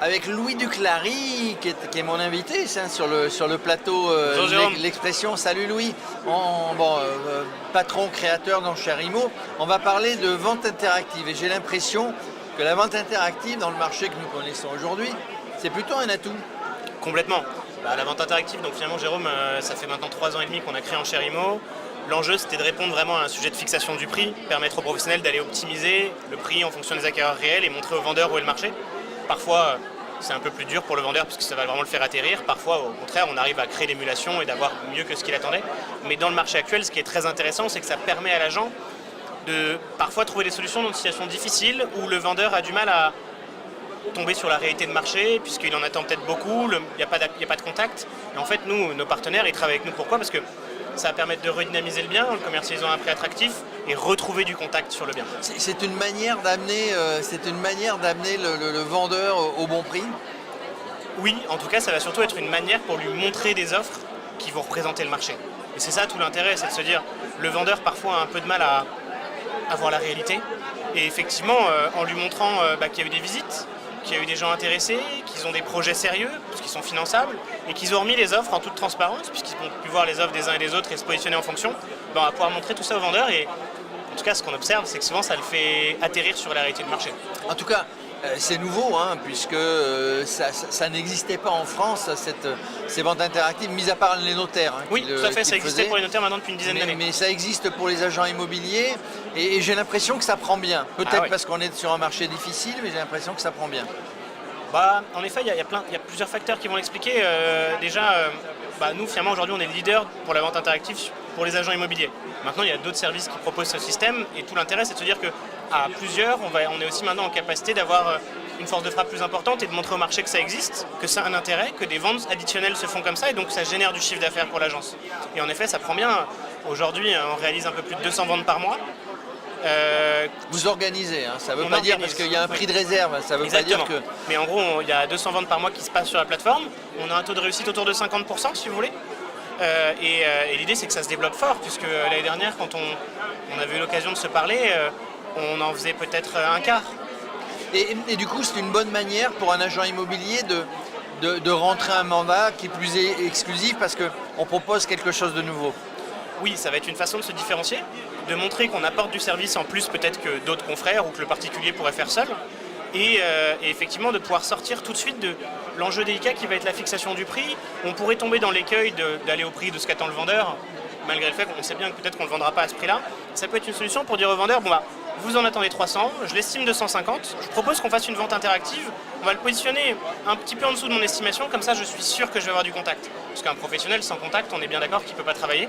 avec Louis Duclary, qui est mon invité sur le plateau Bonjour, Jérôme. L'Expression. Salut Louis, patron créateur dans Cherimo. On va parler de vente interactive et j'ai l'impression que la vente interactive dans le marché que nous connaissons aujourd'hui, c'est plutôt un atout. Complètement. La vente interactive, donc finalement Jérôme, ça fait maintenant 3 ans et demi qu'on a créé en Cherimo. L'enjeu, c'était de répondre vraiment à un sujet de fixation du prix, permettre aux professionnels d'aller optimiser le prix en fonction des acquéreurs réels et montrer aux vendeurs où est le marché. Parfois, c'est un peu plus dur pour le vendeur parce que ça va vraiment le faire atterrir. Parfois, au contraire, on arrive à créer l'émulation et d'avoir mieux que ce qu'il attendait. Mais dans le marché actuel, ce qui est très intéressant, c'est que ça permet à l'agent de parfois trouver des solutions dans une situation difficile où le vendeur a du mal à tomber sur la réalité de marché puisqu'il en attend peut-être beaucoup, il n'y a pas de contact. Et en fait, nous, nos partenaires, ils travaillent avec nous. Pourquoi ? Parce que ça va permettre de redynamiser le bien en le commercialisant à un prix attractif et retrouver du contact sur le bien. C'est une manière d'amener le vendeur au bon prix. Oui, en tout cas, ça va surtout être une manière pour lui montrer des offres qui vont représenter le marché. Et c'est ça tout l'intérêt, c'est de se dire, le vendeur parfois a un peu de mal à voir la réalité. Et effectivement, en lui montrant qu'il y a eu des visites, qu'il y a eu des gens intéressés, qu'ils ont des projets sérieux, puisqu'ils sont finançables, et qu'ils ont remis les offres en toute transparence, puisqu'ils ont pu voir les offres des uns et des autres et se positionner en fonction, on va pouvoir montrer tout ça aux vendeurs. Et en tout cas, ce qu'on observe, c'est que souvent, ça le fait atterrir sur la réalité du marché. En tout cas, c'est nouveau, puisque ça n'existait pas en France, ces ventes interactives, mis à part les notaires. Oui, tout à fait, ça existait pour les notaires maintenant depuis une dizaine d'années. Mais ça existe pour les agents immobiliers, et j'ai l'impression que ça prend bien. Peut-être parce qu'on est sur un marché difficile, mais j'ai l'impression que ça prend bien. En effet, il y a plusieurs facteurs qui vont l'expliquer. Nous, finalement, aujourd'hui, on est le leader pour la vente interactive pour les agents immobiliers. Maintenant, il y a d'autres services qui proposent ce système, et tout l'intérêt, c'est de se dire qu'à plusieurs, on est aussi maintenant en capacité d'avoir une force de frappe plus importante et de montrer au marché que ça existe, que ça a un intérêt, que des ventes additionnelles se font comme ça, et donc ça génère du chiffre d'affaires pour l'agence. Et en effet, ça prend bien. Aujourd'hui, on réalise un peu plus de 200 ventes par mois. Vous organisez, ça ne veut pas dire parce qu'il y a un prix de réserve, ça veut Exactement. pas dire que... Mais en gros, il y a 200 ventes par mois qui se passent sur la plateforme. On a un taux de réussite autour de 50%, si vous voulez. Et l'idée, c'est que ça se développe fort, puisque l'année dernière, quand on avait eu l'occasion de se parler, on en faisait peut-être un quart. Et du coup, c'est une bonne manière pour un agent immobilier de rentrer un mandat qui est plus exclusif parce qu'on propose quelque chose de nouveau. Oui, ça va être une façon de se différencier, de montrer qu'on apporte du service en plus peut-être que d'autres confrères ou que le particulier pourrait faire seul. Et effectivement de pouvoir sortir tout de suite de l'enjeu délicat qui va être la fixation du prix. On pourrait tomber dans l'écueil d'aller au prix de ce qu'attend le vendeur, malgré le fait qu'on sait bien que peut-être qu'on ne le vendra pas à ce prix-là. Ça peut être une solution pour dire au vendeur, vous en attendez 300, je l'estime de 150, je propose qu'on fasse une vente interactive, on va le positionner un petit peu en dessous de mon estimation, comme ça je suis sûr que je vais avoir du contact. Parce qu'un professionnel sans contact, on est bien d'accord qu'il ne peut pas travailler.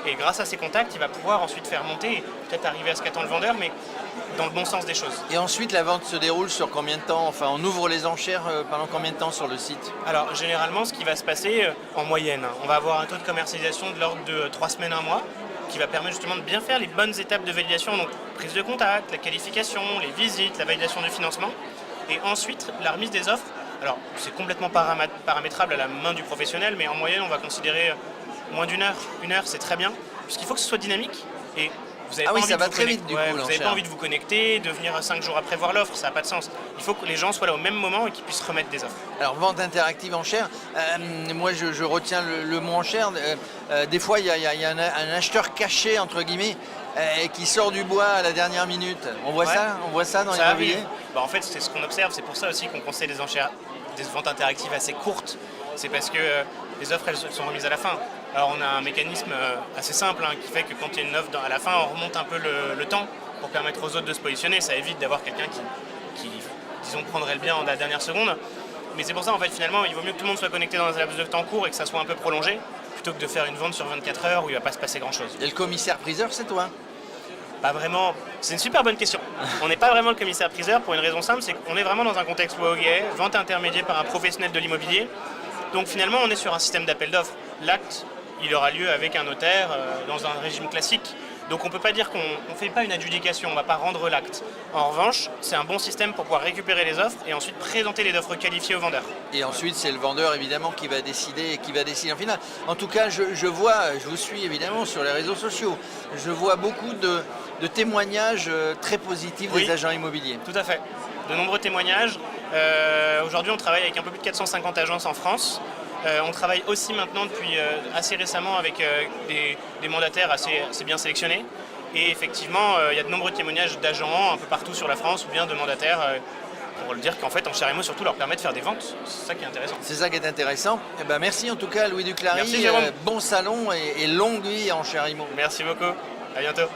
Et grâce à ces contacts, il va pouvoir ensuite faire monter et peut-être arriver à ce qu'attend le vendeur, mais dans le bon sens des choses. Et ensuite, la vente se déroule sur combien de temps ? Enfin, on ouvre les enchères pendant combien de temps sur le site ? Alors, généralement, ce qui va se passer en moyenne, on va avoir un taux de commercialisation de l'ordre de 3 semaines, 1 mois, qui va permettre justement de bien faire les bonnes étapes de validation, donc prise de contact, la qualification, les visites, la validation du financement, et ensuite la remise des offres. Alors, c'est complètement paramétrable à la main du professionnel, mais en moyenne, on va considérer moins d'1 heure. 1 heure, c'est très bien, puisqu'il faut que ce soit dynamique. Et vous avez ça va très vite du coup. Vous n'avez pas envie de vous connecter, de venir 5 jours après voir l'offre, ça n'a pas de sens. Il faut que les gens soient là au même moment et qu'ils puissent remettre des offres. Alors, vente interactive enchère, moi je retiens le mot enchère. Des fois, il y a un acheteur caché, entre guillemets, qui sort du bois à la dernière minute. On voit ça dans l'immobilier. En fait, c'est ce qu'on observe, c'est pour ça aussi qu'on conseille des enchères, des ventes interactives assez courtes. C'est parce que les offres, elles sont remises à la fin. Alors on a un mécanisme assez simple qui fait que quand il y a une offre à la fin, on remonte un peu le temps pour permettre aux autres de se positionner. Ça évite d'avoir quelqu'un qui, disons, prendrait le bien en la dernière seconde. Mais c'est pour ça, en fait, finalement, il vaut mieux que tout le monde soit connecté dans un laps de temps court et que ça soit un peu prolongé, plutôt que de faire une vente sur 24 heures où il ne va pas se passer grand-chose. Et le commissaire-priseur, c'est toi ? Pas vraiment. C'est une super bonne question. On n'est pas vraiment le commissaire-priseur pour une raison simple, c'est qu'on est vraiment dans un contexte loi Hoguet, vente intermédiaire par un professionnel de l'immobilier. Donc finalement, on est sur un système d'appel d'offres. L'acte, il aura lieu avec un notaire dans un régime classique. Donc on ne peut pas dire qu'on ne fait pas une adjudication, on ne va pas rendre l'acte. En revanche, c'est un bon système pour pouvoir récupérer les offres et ensuite présenter les offres qualifiées au vendeur. Et ensuite, c'est le vendeur évidemment qui va décider en final. En tout cas, je vous suis évidemment sur les réseaux sociaux. Je vois beaucoup de témoignages très positifs des agents immobiliers. Tout à fait. De nombreux témoignages. Aujourd'hui, on travaille avec un peu plus de 450 agences en France. On travaille aussi maintenant depuis assez récemment avec des mandataires assez bien sélectionnés. Et effectivement, il y a de nombreux témoignages d'agents un peu partout sur la France ou bien de mandataires pour le dire qu'en fait, Enchère Immo surtout leur permet de faire des ventes. C'est ça qui est intéressant. C'est ça qui est intéressant. Eh ben, merci en tout cas Louis Duclari. Merci, Jérôme. Bon salon et longue vie à Enchère Immo. Merci beaucoup. À bientôt.